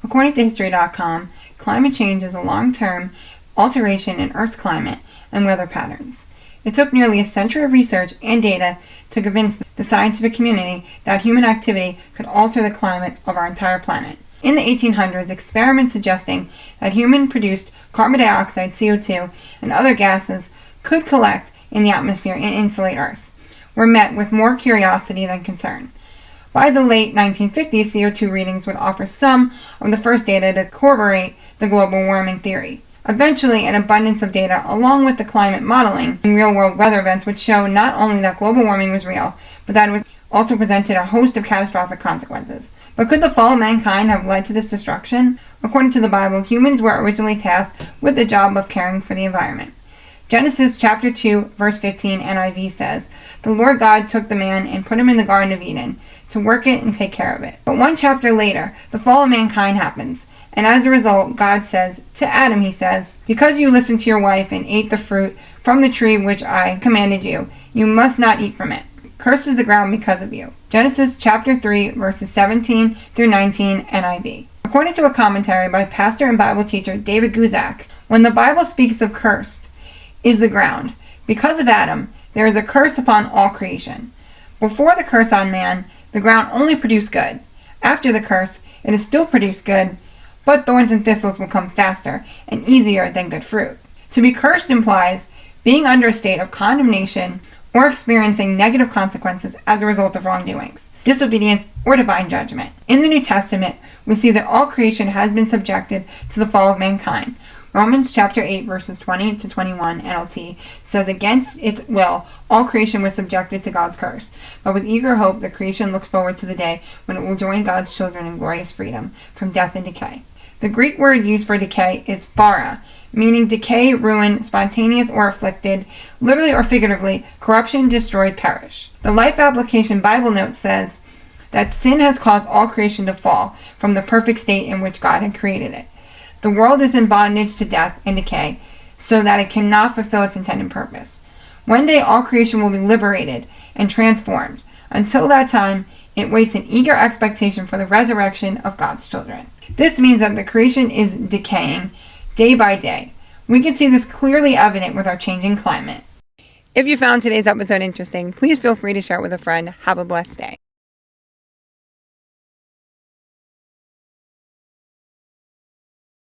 According to History.com, climate change is a long-term alteration in Earth's climate and weather patterns. It took nearly a century of research and data to convince the scientific community that human activity could alter the climate of our entire planet. In the 1800s, experiments suggesting that human-produced carbon dioxide, CO2, and other gases could collect in the atmosphere and insulate Earth were met with more curiosity than concern. By the late 1950s, CO2 readings would offer some of the first data to corroborate the global warming theory. Eventually, an abundance of data, along with the climate modeling and real-world weather events, would show not only that global warming was real, but that it was also presented a host of catastrophic consequences. But could the fall of mankind have led to this destruction? According to the Bible, humans were originally tasked with the job of caring for the environment. Genesis chapter 2, verse 15 NIV says, "The Lord God took the man and put him in the Garden of Eden to work it and take care of it." But one chapter later, the fall of mankind happens, and as a result, God says to Adam, he says, "Because you listened to your wife and ate the fruit from the tree which I commanded you, you must not eat from it. Cursed is the ground because of you." Genesis chapter 3, verses 17 through 19 NIV. According to a commentary by pastor and Bible teacher David Guzak, when the Bible speaks of cursed is the ground, because of Adam, there is a curse upon all creation. Before the curse on man, the ground only produced good. After the curse, it has still produced good, but thorns and thistles will come faster and easier than good fruit. To be cursed implies being under a state of condemnation or experiencing negative consequences as a result of wrongdoings, disobedience, or divine judgment. In the New Testament, we see that all creation has been subjected to the fall of mankind. Romans chapter 8, verses 20 to 21 NLT says, "Against its will, all creation was subjected to God's curse. But with eager hope, the creation looks forward to the day when it will join God's children in glorious freedom from death and decay." The Greek word used for decay is phara, meaning decay, ruin, spontaneous or afflicted, literally or figuratively, corruption, destroyed, perish. The Life Application Bible Note says that sin has caused all creation to fall from the perfect state in which God had created it. The world is in bondage to death and decay, so that it cannot fulfill its intended purpose. One day all creation will be liberated and transformed. Until that time, it waits in eager expectation for the resurrection of God's children. This means that the creation is decaying day by day. We can see this clearly evident with our changing climate. If you found today's episode interesting, please feel free to share it with a friend. Have a blessed day.